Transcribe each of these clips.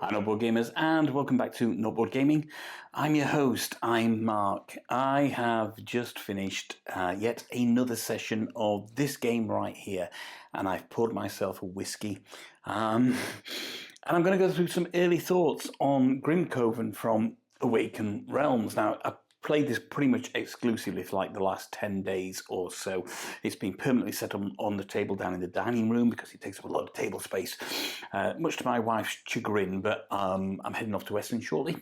Hi Noteboard Gamers, and welcome back to Noteboard Gaming. I'm your host, I'm Mark. I have just finished yet another session of this game right here, and I've poured myself a whiskey. And I'm going to go through some early thoughts on Grimcoven from Awaken Realms. Now, I played this pretty much exclusively for like the last 10 days or so. It's been permanently set on the table down in the dining room because it takes up a lot of table space, much to my wife's chagrin, but I'm heading off to Western shortly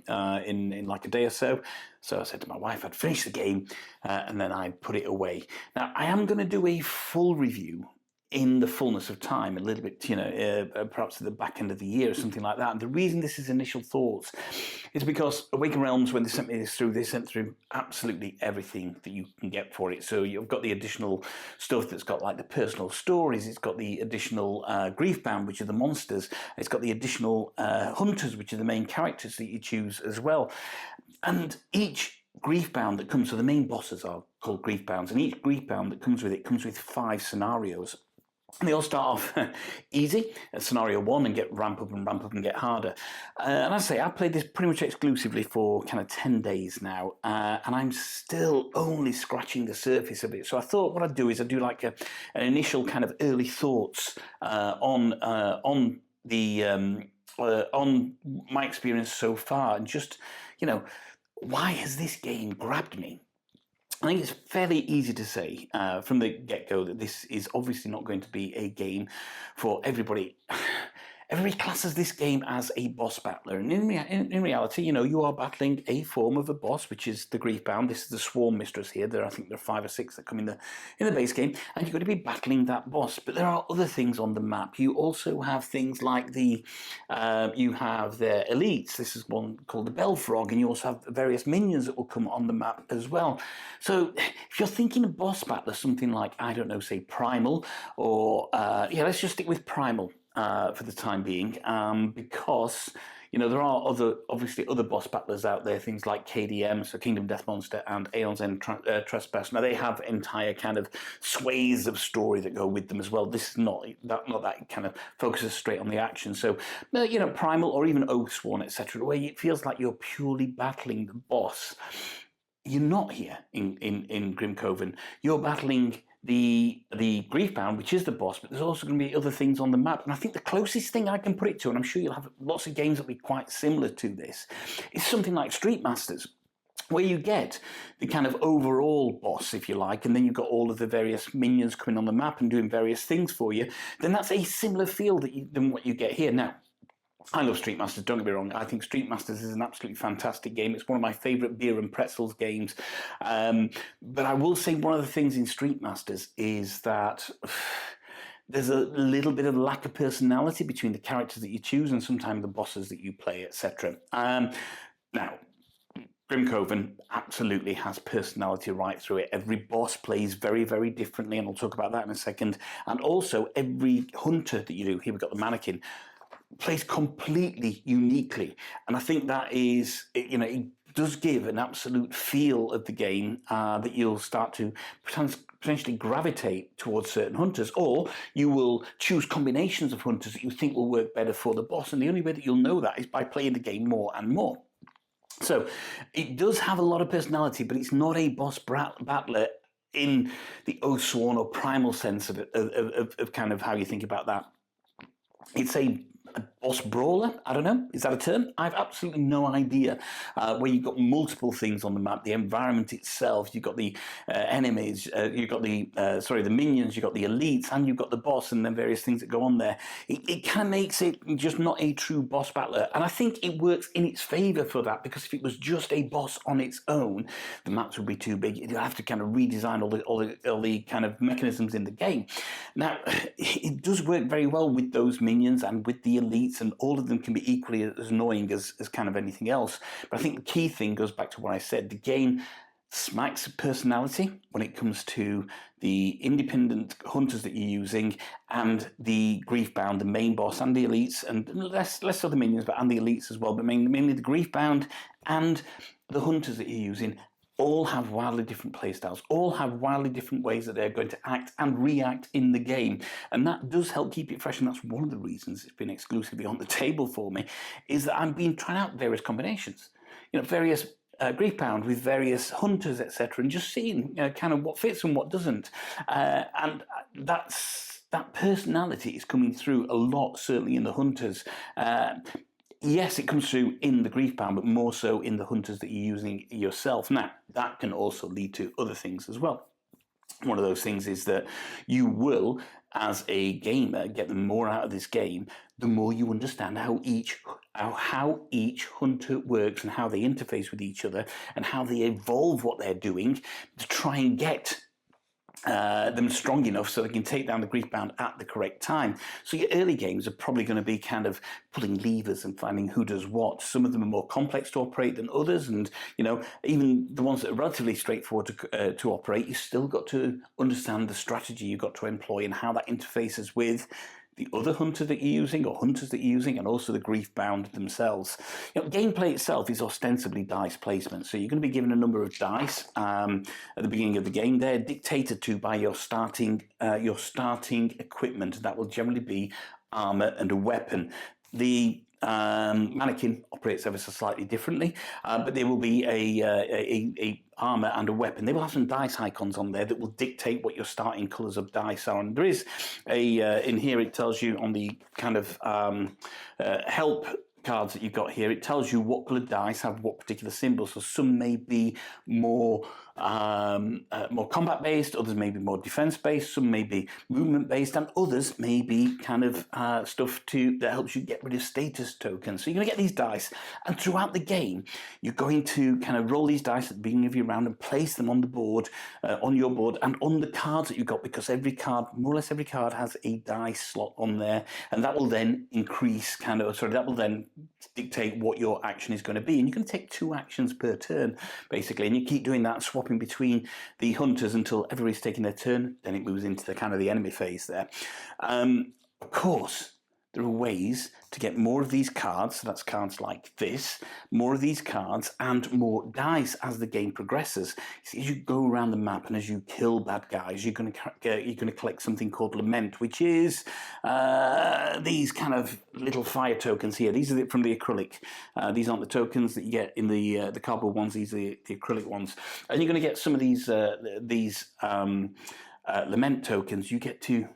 in like a day or so. So I said to my wife I'd finish the game and then I'd put it away. Now, I am going to do a full review in the fullness of time, a little bit, perhaps at the back end of the year or something like that. And the reason this is initial thoughts is because Awaken Realms, when they sent me this through, they sent through absolutely everything that you can get for it. So you've got the additional stuff that's got like the personal stories, it's got the additional Griefbound, which are the monsters, it's got the additional hunters, which are the main characters that you choose as well. And each Griefbound that comes, so the main bosses are called Griefbounds, and each Griefbound that comes with it comes with 5 scenarios. And they all start off easy at scenario 1 and ramp up and get harder. And I say I played this pretty much exclusively for kind of 10 days now, and I'm still only scratching the surface of it. So I thought what I'd do is I'd do like an initial kind of early thoughts on my experience so far, and just, why has this game grabbed me? I think it's fairly easy to say from the get-go that this is obviously not going to be a game for everybody. Everybody classes this game as a boss battler, and in reality, you are battling a form of a boss, which is the Griefbound. This is the Swarm Mistress here. I think there are 5 or 6 that come in the base game, and you're going to be battling that boss. But there are other things on the map. You also have things like you have their elites. This is one called the Belfrog, and you also have various minions that will come on the map as well. So if you're thinking of boss battler, something like, I don't know, say Primal, or let's just stick with Primal for the time being, because there are obviously other boss battlers out there, things like KDM, so Kingdom Death Monster, and Aeon's End Trespass. Now they have entire kind of swathes of story that go with them as well. This is not that kind of focuses straight on the action. So Primal or even Oathsworn, etc., where it feels like you're purely battling the boss. You're not here in Grimcoven. You're battling the Griefbound, which is the boss, but there's also going to be other things on the map. And I think the closest thing I can put it to, and I'm sure you'll have lots of games that will be quite similar to this, is something like Street Masters, where you get the kind of overall boss, if you like, and then you've got all of the various minions coming on the map and doing various things for you. Then that's a similar feel than what you get here. Now, I love Street Masters, don't get me wrong. I think Street Masters is an absolutely fantastic game. It's one of my favourite beer and pretzels games. But I will say one of the things in Street Masters is that there's a little bit of lack of personality between the characters that you choose and sometimes the bosses that you play, etc. Now, Grimcoven absolutely has personality right through it. Every boss plays very, very differently, and I'll talk about that in a second. And also, every hunter that you do, here we've got the mannequin, plays completely uniquely, and I think that is, it does give an absolute feel of the game that you'll start to potentially gravitate towards certain hunters, or you will choose combinations of hunters that you think will work better for the boss, and the only way that you'll know that is by playing the game more and more. So it does have a lot of personality, but it's not a boss battler in the Oathsworn or Primal sense of kind of how you think about that. It's a boss brawler, I don't know, is that a term? I have absolutely no idea. Where you've got multiple things on the map, the environment itself, you've got the enemies, you've got the minions, you've got the elites, and you've got the boss, and then various things that go on there. It kind of makes it just not a true boss battler, and I think it works in its favour for that, because if it was just a boss on its own, the maps would be too big. You'd have to kind of redesign all the kind of mechanisms in the game. Now, it does work very well with those minions and with the elites, and all of them can be equally as annoying as kind of anything else. But I think the key thing goes back to what I said. The game smacks of personality when it comes to the independent hunters that you're using, and the Griefbound, the main boss, and the elites, and less of the minions, and the elites as well, but mainly the Griefbound and the hunters that you're using all have wildly different playstyles, all have wildly different ways that they're going to act and react in the game. And that does help keep it fresh, and that's one of the reasons it's been exclusively on the table for me, is that I've been trying out various combinations. Various Griefbound with various hunters, etc., and just seeing kind of what fits and what doesn't. And that personality is coming through a lot, certainly in the hunters. Yes, it comes through in the Griefbound, but more so in the hunters that you're using yourself. Now, that can also lead to other things as well. One of those things is that you will, as a gamer, get the more out of this game, the more you understand how each hunter works and how they interface with each other and how they evolve what they're doing to try and get them strong enough so they can take down the Griefbound at the correct time. So your early games are probably going to be kind of pulling levers and finding who does what. Some of them are more complex to operate than others, and even the ones that are relatively straightforward to operate, you've still got to understand the strategy you've got to employ and how that interfaces with the other hunter that you're using or hunters that you're using, and also the Griefbound themselves. Gameplay itself is ostensibly dice placement, so you're going to be given a number of dice at the beginning of the game. They're dictated to by your starting equipment. That will generally be armor and a weapon. The mannequin operates ever so slightly differently, but there will be a armor and a weapon. They will have some dice icons on there that will dictate what your starting colours of dice are. And there is in here, it tells you on the kind of help cards that you've got here, it tells you what coloured dice have what particular symbols. So some may be more combat based, others may be more defense based, some may be movement based, and others may be kind of stuff that helps you get rid of status tokens. So you're going to get these dice, and throughout the game you're going to kind of roll these dice at the beginning of your round and place them on the board, on your board, and on the cards that you've got, because more or less every card has a dice slot on there, and that will then that will then dictate what your action is going to be. And you're going to take 2 actions per turn, basically, and you keep doing that, swapping between the hunters until everybody's taking their turn. Then it moves into the kind of the enemy phase there. Of course, there are ways to get more of these cards, so that's cards like this, more of these cards and more dice as the game progresses. As you go around the map and as you kill bad guys, you're going to collect something called Lament, which is these kind of little fire tokens here. These are from the acrylic. These aren't the tokens that you get in the cardboard ones. These are the acrylic ones. And you're going to get some of these Lament tokens. You get to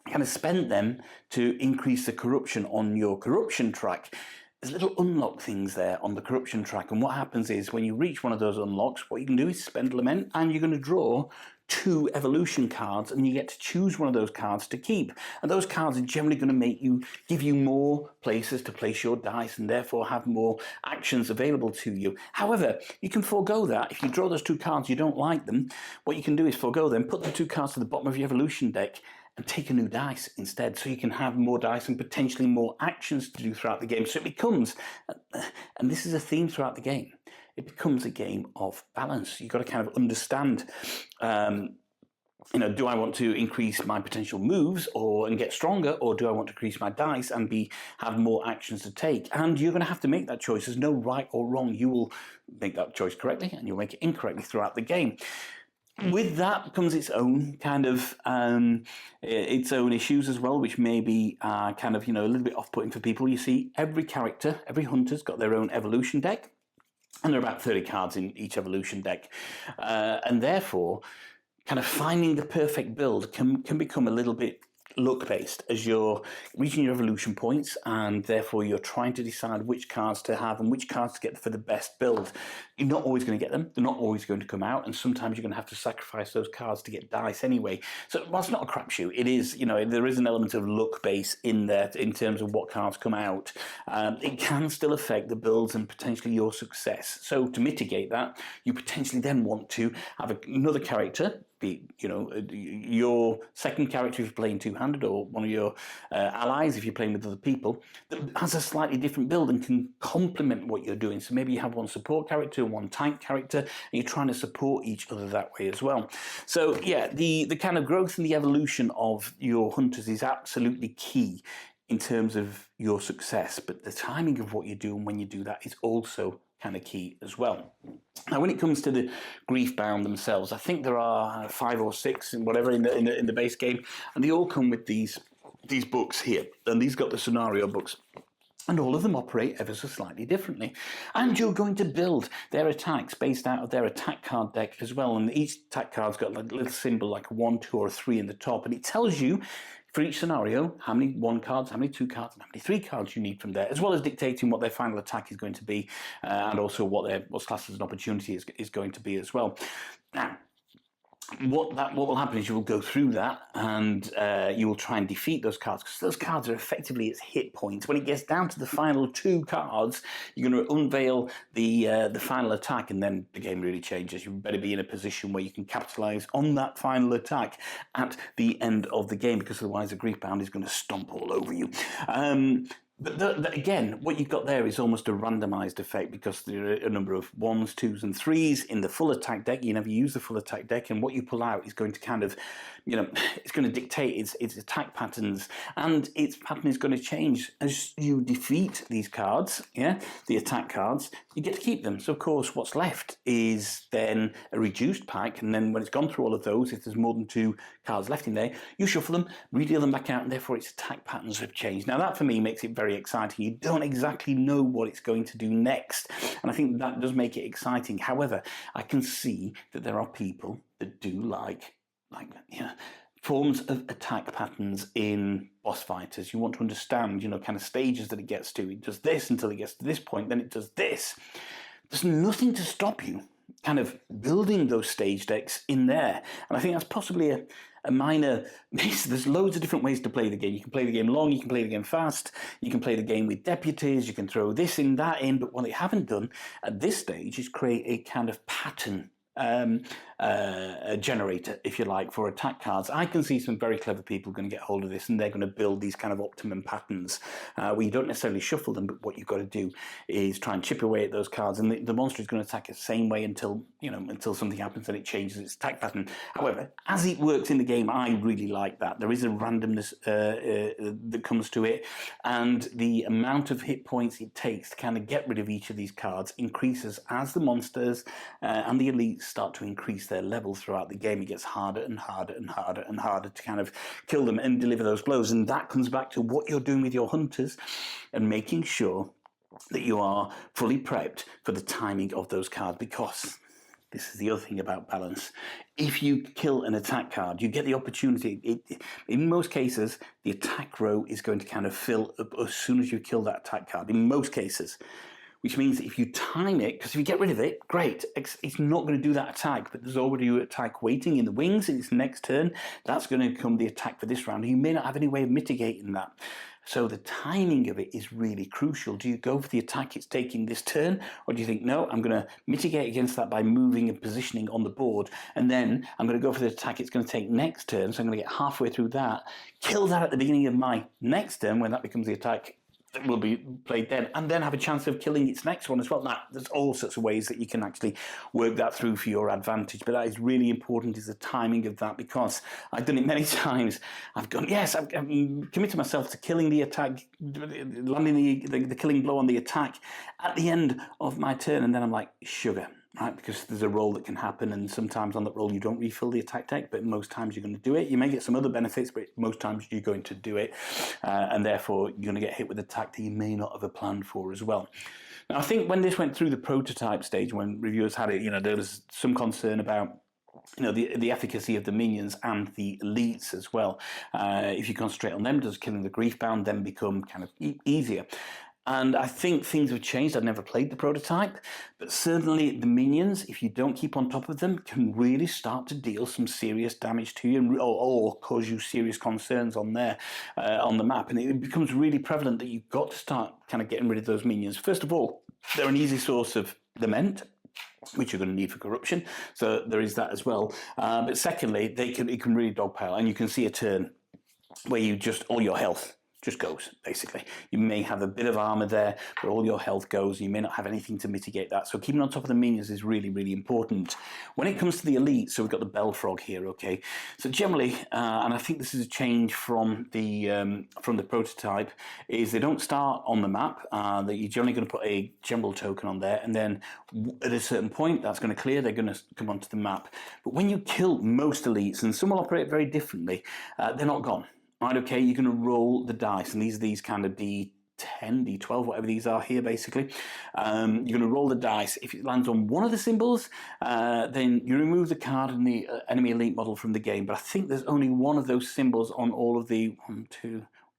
kind of spend them to increase the corruption on your corruption track. There's little unlock things there on the corruption track, and what happens is when you reach one of those unlocks, what you can do is spend Lament, and you're going to draw 2 evolution cards, and you get to choose one of those cards to keep. And those cards are generally going to give you more places to place your dice, and therefore have more actions available to you. However, you can forego that. If you draw those 2 cards, you don't like them, what you can do is forego them, put the 2 cards to the bottom of your evolution deck, and take a new dice instead, so you can have more dice and potentially more actions to do throughout the game. So it becomes, and this is a theme throughout the game, it becomes a game of balance. You've got to kind of understand, do I want to increase my potential moves and get stronger, or do I want to increase my dice and have more actions to take? And you're going to have to make that choice. There's no right or wrong. You will make that choice correctly, and you'll make it incorrectly throughout the game. With that comes its own kind of its own issues as well, which may be a little bit off-putting for people. You see, every hunter's got their own evolution deck, and there are about 30 cards in each evolution deck, and therefore, kind of finding the perfect build can become a little bit luck-based as you're reaching your evolution points, and therefore you're trying to decide which cards to have and which cards to get for the best build. You're not always going to get them. They're not always going to come out, and sometimes you're going to have to sacrifice those cards to get dice anyway. So while it's not a crapshoot, it is, there is an element of luck base in there in terms of what cards come out. It can still affect the builds and potentially your success. So to mitigate that, you potentially then want to have another character, be your second character if you're playing two-handed, or one of your allies if you're playing with other people, that has a slightly different build and can complement what you're doing. So maybe you have one support character, one tank character, and you're trying to support each other that way as well. So yeah, the kind of growth and the evolution of your hunters is absolutely key in terms of your success, but the timing of what you do and when you do that is also kind of key as well. Now, when it comes to the Griefbound themselves, I think there are 5 or 6 and whatever in the base game, and they all come with these books here, and these got the scenario books. And all of them operate ever so slightly differently. And you're going to build their attacks based out of their attack card deck as well. And each attack card's got like a little symbol, like a 1, 2, or 3 in the top. And it tells you, for each scenario, how many 1 cards, how many 2 cards, and how many 3 cards you need from there, as well as dictating what their final attack is going to be, and also what's classed as an opportunity is going to be as well. Now, what will happen is you will go through that, and you will try and defeat those cards, because those cards are effectively its hit points. When it gets down to the final 2 cards, you're going to unveil the final attack, and then the game really changes. You better be in a position where you can capitalize on that final attack at the end of the game, because otherwise the Griefbound is going to stomp all over you. But again, what you've got there is almost a randomized effect, because there are a number of 1s, 2s, and 3s in the full attack deck. You never use the full attack deck, and what you pull out is going to kind of, it's going to dictate its attack patterns, and its pattern is going to change as you defeat these cards. Yeah, the attack cards, you get to keep them. So of course, what's left is then a reduced pack, and then when it's gone through all of those, if there's more than 2 cards left in there, you shuffle them, redeal them back out, and therefore its attack patterns have changed. Now that for me makes it very exciting. You don't exactly know what it's going to do next, and I think that does make it exciting. However, I can see that there are people that do like forms of attack patterns in boss fighters. You want to understand, kind of stages that it gets to. It does this until it gets to this point, then it does this. There's nothing to stop you kind of building those stage decks in there, and I think that's possibly a minor miss. There's loads of different ways to play the game. You can play the game long, you can play the game fast, you can play the game with deputies, you can throw this in, that in, but what they haven't done at this stage is create a kind of pattern a generator, if you like, for attack cards. I can see some very clever people going to get hold of this, and they're going to build these kind of optimum patterns where you don't necessarily shuffle them, but what you've got to do is try and chip away at those cards, and the monster is going to attack the same way until something happens and it changes its attack pattern. However, as it works in the game, I really like that. There is a randomness that comes to it, and the amount of hit points it takes to kind of get rid of each of these cards increases as the monsters and the elites start to increase their level throughout the game. It gets harder and harder and harder and harder to kind of kill them and deliver those blows, and that comes back to what you're doing with your hunters and making sure that you are fully prepped for the timing of those cards, because this is the other thing about balance. If you kill an attack card, you get the opportunity. In most cases, the attack row is going to kind of fill up as soon as you kill that attack card, in most cases. Which means that if you time it, because if you get rid of it, great, it's not going to do that attack, but there's already an attack waiting in the wings in its next turn. That's going to become the attack for this round. You may not have any way of mitigating that. So the timing of it is really crucial. Do you go for the attack it's taking this turn, or do you think, no, I'm going to mitigate against that by moving and positioning on the board, and then I'm going to go for the attack it's going to take next turn, so I'm going to get halfway through that, kill that at the beginning of my next turn when that becomes the attack that will be played then, and then have a chance of killing its next one as well. Now, there's all sorts of ways that you can actually work that through for your advantage, but that is really important, is the timing of that, because I've done it many times. I've gone, yes, I've committed myself to killing the attack, landing the killing blow on the attack at the end of my turn, and then I'm like, sugar. Right, because there's a roll that can happen, and sometimes on that roll you don't refill the attack deck, but most times you're going to do it. You may get some other benefits, but most times you're going to do it, and therefore you're going to get hit with attack that you may not have planned for as well. Now, I think when this went through the prototype stage, when reviewers had it, there was some concern about the efficacy of the minions and the elites as well. If you concentrate on them, does killing the Griefbound then become kind of easier? And I think things have changed. I've never played the prototype, but certainly the minions, if you don't keep on top of them, can really start to deal some serious damage to you, or cause you serious concerns on the map. And it becomes really prevalent that you've got to start kind of getting rid of those minions. First of all, they're an easy source of lament, which you're going to need for corruption. So there is that as well. But secondly, it can really dogpile, and you can see a turn where you just, all your health just goes, basically. You may have a bit of armor there, but all your health goes. You may not have anything to mitigate that. So keeping on top of the minions is really, really important. When it comes to the elite, so we've got the Belfrog here, okay? So generally, and I think this is a change from the prototype, is they don't start on the map. That you're generally going to put a general token on there, and then at a certain point, that's going to clear. They're going to come onto the map. But when you kill most elites, and some will operate very differently, they're not gone. Right, okay, you're going to roll the dice, and these kind of D10, D12, whatever these are here, basically. You're going to roll the dice. If it lands on one of the symbols, then you remove the card and the enemy elite model from the game. But I think there's only one of those symbols on all of the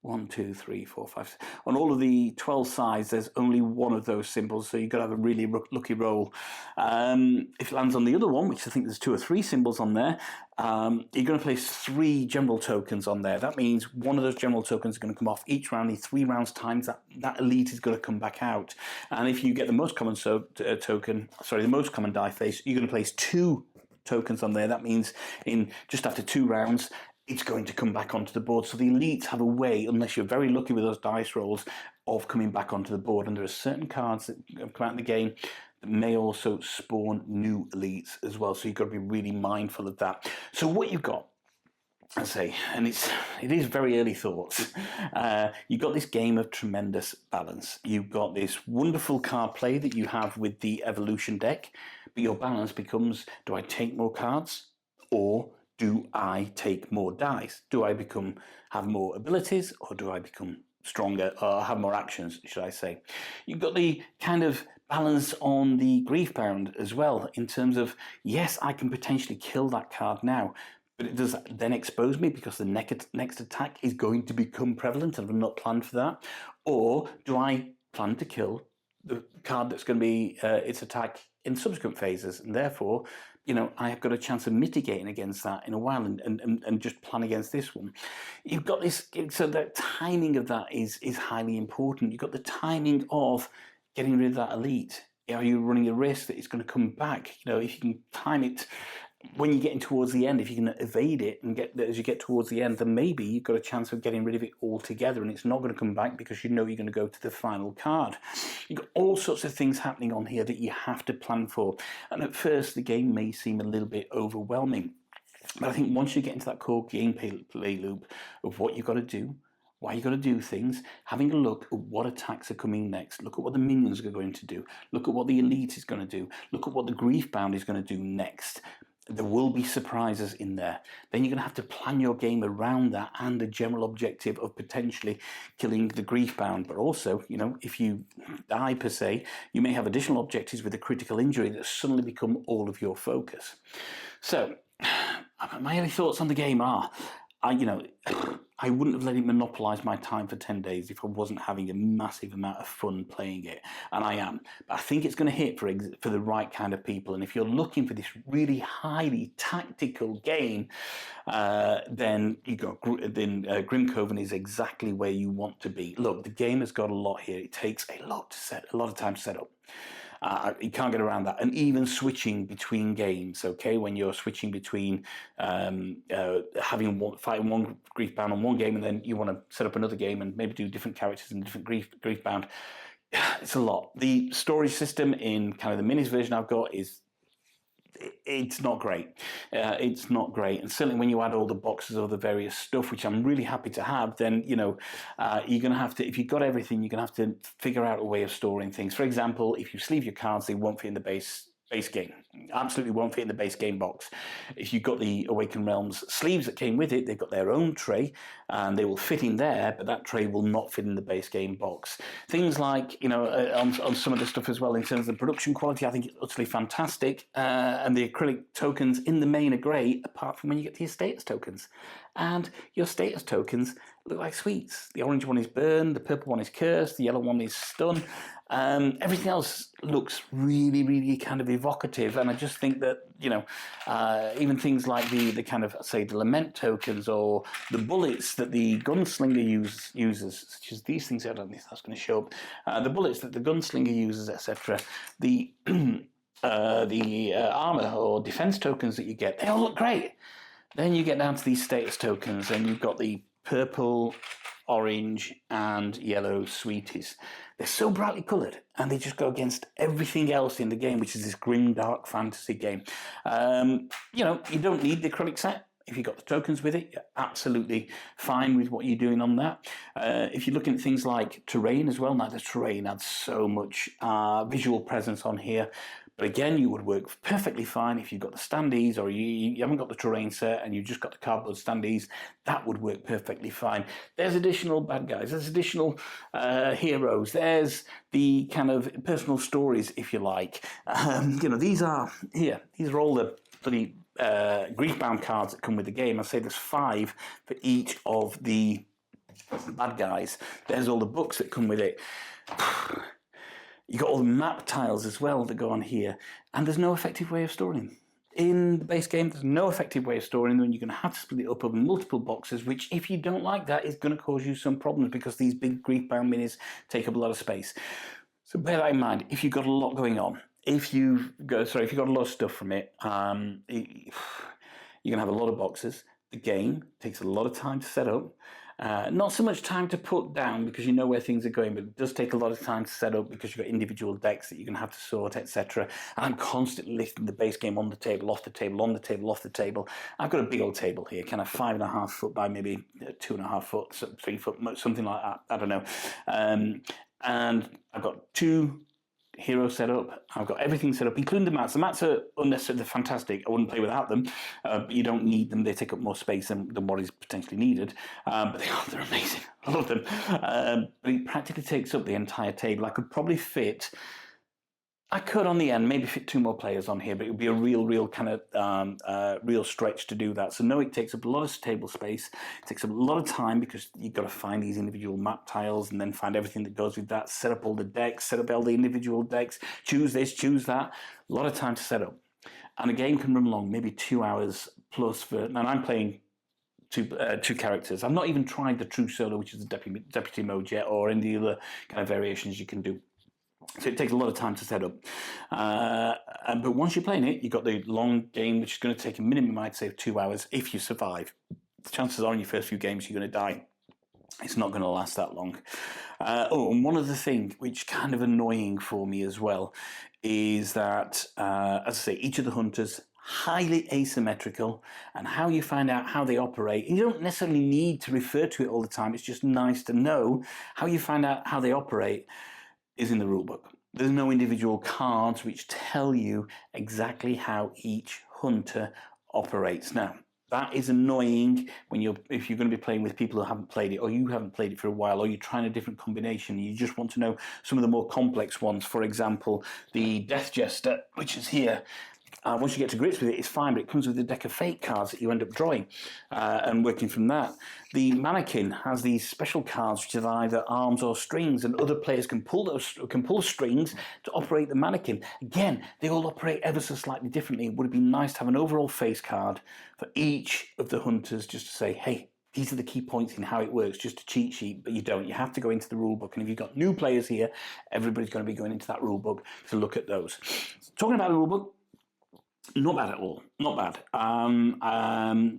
1, 2, 3, 4, 5. On all of the 12 sides, there's only one of those symbols, so you've got to have a really lucky roll. If it lands on the other one, which I think there's 2 or 3 symbols on there, you're going to place 3 general tokens on there. That means one of those general tokens is going to come off each round. In 3 rounds times, that elite is going to come back out. And if you get the most common the most common die face, you're going to place 2 tokens on there. That means in just after 2 rounds, it's going to come back onto the board. So the elites have a way, unless you're very lucky with those dice rolls, of coming back onto the board. And there are certain cards that come out in the game that may also spawn new elites as well. So you've got to be really mindful of that. So what you've got, I say, and it is very early thoughts. You've got this game of tremendous balance. You've got this wonderful card play that you have with the evolution deck, but your balance becomes, do I take more cards, or do I take more dice? Do I have more abilities, or do I become stronger, or have more actions, should I say? You've got the kind of balance on the Griefbound as well, in terms of, yes, I can potentially kill that card now, but it does then expose me because the next attack is going to become prevalent and I've not planned for that. Or do I plan to kill the card that's going to be its attack in subsequent phases, and therefore, I have got a chance of mitigating against that in a while, and just plan against this one. You've got this, so the timing of that is highly important. You've got the timing of getting rid of that elite. Are you running a risk that it's going to come back? If you can time it when you're getting towards the end, if you can evade it and as you get towards the end, then maybe you've got a chance of getting rid of it altogether, and it's not going to come back because you're going to go to the final card. You've got all sorts of things happening on here that you have to plan for, and at first the game may seem a little bit overwhelming, but I think once you get into that core gameplay loop of what you've got to do, why you got to do things, having a look at what attacks are coming next, look at what the minions are going to do, look at what the elite is going to do, look at what the Griefbound is going to do next. There will be surprises in there. Then you're going to have to plan your game around that and the general objective of potentially killing the Griefbound. But also, if you die per se, you may have additional objectives with a critical injury that suddenly become all of your focus. So, my only thoughts on the game are, I wouldn't have let it monopolise my time for 10 days if I wasn't having a massive amount of fun playing it, and I am. But I think it's going to hit for the right kind of people, and if you're looking for this really highly tactical game, then Grimcoven is exactly where you want to be. Look, the game has got a lot here. It takes a lot of time to set up. You can't get around that. And even switching between games, okay, when you're switching between fighting one Griefbound on one game, and then you want to set up another game and maybe do different characters and different Griefbound, it's a lot. The storage system in kind of the minis version I've got it's not great. It's not great. And certainly when you add all the boxes of the various stuff, which I'm really happy to have, then, you're going to have to, if you've got everything, you're going to have to figure out a way of storing things. For example, if you sleeve your cards, they won't fit in the base game. Absolutely won't fit in the base game box. If you've got the Awaken Realms sleeves that came with it, they've got their own tray, and they will fit in there, but that tray will not fit in the base game box. Things like, on some of the stuff as well, in terms of the production quality, I think it's utterly fantastic, and the acrylic tokens in the main are great, apart from when you get to your status tokens. And your status tokens look like sweets. The orange one is burned, the purple one is cursed, the yellow one is stun. Everything else looks really, really kind of evocative, and I just think that, even things like the kind of, say, the lament tokens or the bullets that the gunslinger uses, such as these things, I don't think that's going to show up, the bullets that the gunslinger uses, etc., the armor or defense tokens that you get, they all look great. Then you get down to these status tokens, and you've got the purple, orange, and yellow sweeties. They're so brightly coloured, and they just go against everything else in the game, which is this grim, dark fantasy game. You know, you don't need the acrylic set. If you've got the tokens with it, you're absolutely fine with what you're doing on that. If you're looking at things like terrain as well, now the terrain adds so much visual presence on here. But again, you would work perfectly fine if you've got the standees, or you haven't got the terrain set and you've just got the cardboard standees. That would work perfectly fine. There's additional bad guys. There's additional heroes. There's the kind of personal stories, if you like. You know, these are here. These are all the bloody Griefbound cards that come with the game. I say there's 5 for each of the bad guys. There's all the books that come with it. You got all the map tiles as well that go on here, and there's no effective way of storing them. In the base game, there's no effective way of storing them, and you're going to have to split it up over multiple boxes, which, if you don't like that, is going to cause you some problems because these big Griefbound minis take up a lot of space. So bear that in mind. If you've got a lot going on, if you've got a lot of stuff from it, you're going to have a lot of boxes. The game takes a lot of time to set up. Not so much time to put down because you know where things are going, but it does take a lot of time to set up because you've got individual decks that you're going to have to sort, etc. And I'm constantly lifting the base game on the table, off the table, on the table, off the table. I've got a big old table here, kind of 5.5 foot by maybe 2.5 foot, 3 foot, something like that. I don't know. And I've got 2 hero set up. I've got everything set up, including the mats. The mats are unnecessarily fantastic. I wouldn't play without them. But you don't need them. They take up more space than what is potentially needed. But they're amazing. I love them. But it practically takes up the entire table. I could probably fit... I could, on the end, maybe fit 2 more players on here, but it would be a real kind of real stretch to do that. So no, it takes up a lot of table space. It takes up a lot of time because you've got to find these individual map tiles and then find everything that goes with that, set up all the decks, set up all the individual decks, choose this, choose that. A lot of time to set up. And a game can run long, maybe 2 hours plus for... And I'm playing two characters. I've not even tried the true solo, which is the deputy mode yet, or any other kind of variations you can do. So it takes a lot of time to set up. But once you're playing it, you've got the long game, which is going to take a minimum, I'd say, of 2 hours if you survive. The chances are in your first few games you're going to die. It's not going to last that long. And one other thing, which is kind of annoying for me as well, is that, as I say, each of the hunters highly asymmetrical, and how you find out how they operate. And you don't necessarily need to refer to it all the time. It's just nice to know how you find out how they operate is in the rulebook. There's no individual cards which tell you exactly how each hunter operates. Now, that is annoying when if you're going to be playing with people who haven't played it, or you haven't played it for a while, or you're trying a different combination, and you just want to know some of the more complex ones. For example, the Death Jester, which is here. Once you get to grips with it, it's fine, but it comes with a deck of fake cards that you end up drawing and working from that. The mannequin has these special cards which are either arms or strings, and other players can pull strings to operate the mannequin. Again, they all operate ever so slightly differently. It would be nice to have an overall face card for each of the hunters, just to say, hey, these are the key points in how it works, just a cheat sheet, but you don't. You have to go into the rule book, and if you've got new players here, everybody's going to be going into that rule book to look at those. Talking about the rule book, not bad at all. Not bad.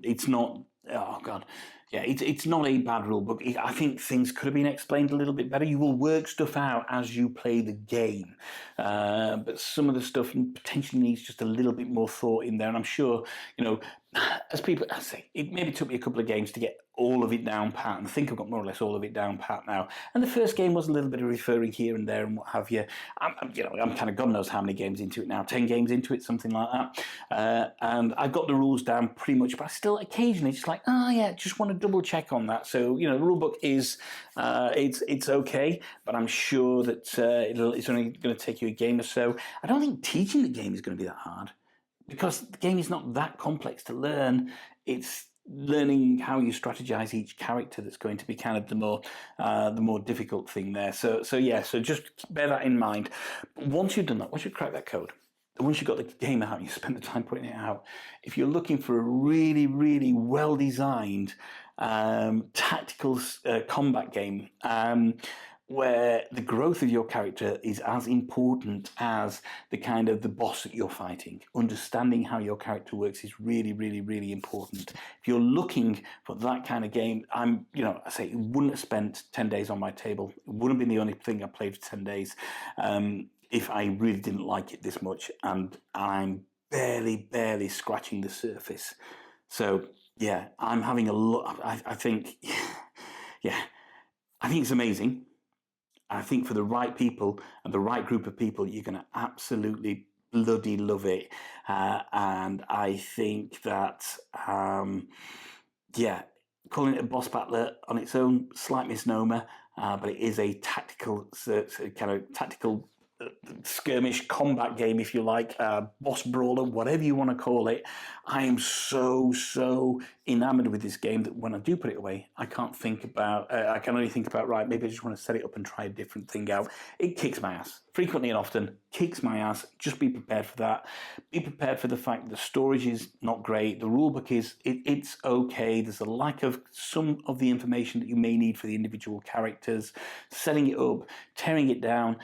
It's not... Oh, God. Yeah, it's not a bad rule book. I think things could have been explained a little bit better. You will work stuff out as you play the game. But some of the stuff potentially needs just a little bit more thought in there. And I'm sure, you know, as people... I say, it maybe took me a couple of games to get all of it down pat, and I think I've got more or less all of it down pat now. And the first game was a little bit of referring here and there and what have you. I'm kind of God knows how many games into it now, 10 games into it, something like that. And I've got the rules down pretty much, but I still occasionally just like, just want to double check on that. So, you know, the rule book is, it's okay, but I'm sure that it's only going to take you a game or so. I don't think teaching the game is going to be that hard, because the game is not that complex to learn. It's learning how you strategize each character that's going to be kind of the more difficult thing there. So just bear that in mind. Once you've done that, once you've cracked that code, once you've got the game out, you spend the time putting it out, if you're looking for a really, really well-designed tactical combat game, where the growth of your character is as important as the boss that you're fighting. Understanding how your character works is really, really, really important. If you're looking for that kind of game, I say it wouldn't have spent 10 days on my table. It wouldn't have been the only thing I played for 10 days if I really didn't like it this much, and I'm barely scratching the surface. So yeah, I'm having a look. I think, yeah, I think it's amazing. I think for the right people and the right group of people, you're going to absolutely bloody love it. And I think that, calling it a boss battler on its own, slight misnomer, but it is a tactical, kind of tactical skirmish combat game, if you like, boss brawler, whatever you want to call it. I am so enamored with this game that when I do put it away, I can't think about, I can only think about, right, maybe I just want to set it up and try a different thing out. It kicks my ass. Frequently and often, kicks my ass. Just be prepared for that. Be prepared for the fact that the storage is not great. The rulebook is, it's okay. There's a lack of some of the information that you may need for the individual characters. Setting it up, tearing it down,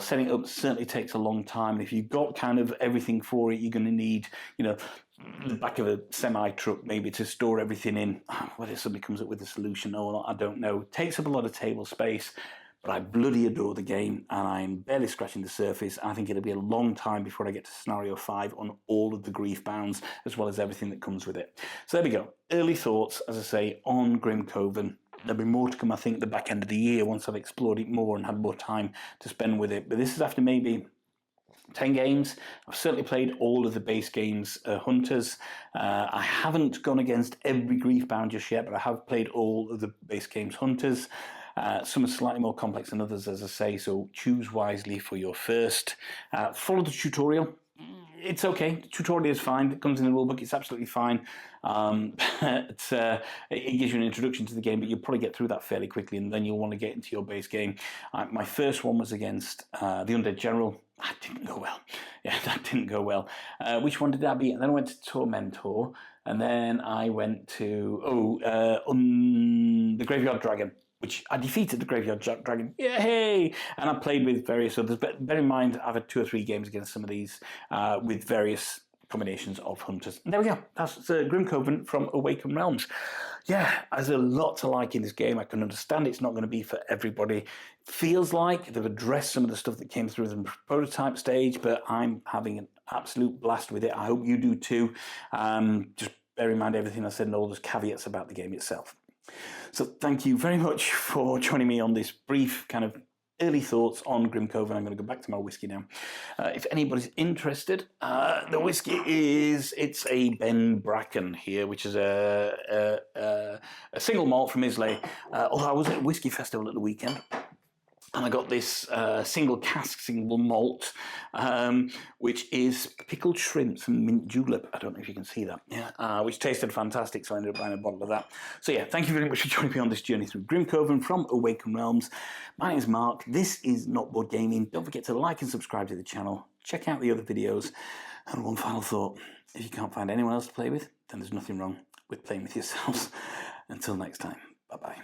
setting it up certainly takes a long time. And if you've got kind of everything for it, you're going to need, the back of a semi-truck maybe to store everything in. Whether somebody comes up with a solution or not, I don't know. It takes up a lot of table space, but I bloody adore the game, and I'm barely scratching the surface. I think it'll be a long time before I get to Scenario 5 on all of the Griefbounds, as well as everything that comes with it. So there we go. Early thoughts, as I say, on Grimcoven. There'll be more to come, I think, at the back end of the year once I've explored it more and had more time to spend with it. But this is after maybe 10 games. I've certainly played all of the base games, Hunters. I haven't gone against every Griefbound just yet, but I have played all of the base games Hunters. Some are slightly more complex than others, as I say, so choose wisely for your first. Follow the tutorial. It's okay. The tutorial is fine. It comes in the rulebook. It's absolutely fine. It gives you an introduction to the game, but you'll probably get through that fairly quickly, and then you'll want to get into your base game. My first one was against the Undead General. That didn't go well. Yeah, that didn't go well. Which one did I beat? And then I went to Tormentor, and then I went to the Graveyard Dragon, which I defeated the Graveyard Dragon. Yay! And I played with various others. But bear in mind, I've had 2 or 3 games against some of these with various combinations of Hunters. And there we go. That's Grimcoven from Awaken Realms. Yeah, there's a lot to like in this game. I can understand it's not going to be for everybody. Feels like they've addressed some of the stuff that came through the prototype stage, but I'm having an absolute blast with it. I hope you do too. Just bear in mind everything I said and all those caveats about the game itself. So thank you very much for joining me on this brief kind of early thoughts on Grimcoven. I'm going to go back to my whiskey now. If anybody's interested, the whiskey it's a Ben Bracken here, which is a single malt from Islay. Although I was at a whiskey festival at the weekend, and I got this single cask, single malt, which is pickled shrimps and mint julep. I don't know if you can see that. Yeah, which tasted fantastic, so I ended up buying a bottle of that. So yeah, thank you very much for joining me on this journey through Grimcoven from Awaken Realms. My name is Mark. This is Not Board Gaming. Don't forget to like and subscribe to the channel. Check out the other videos. And one final thought. If you can't find anyone else to play with, then there's nothing wrong with playing with yourselves. Until next time, bye-bye.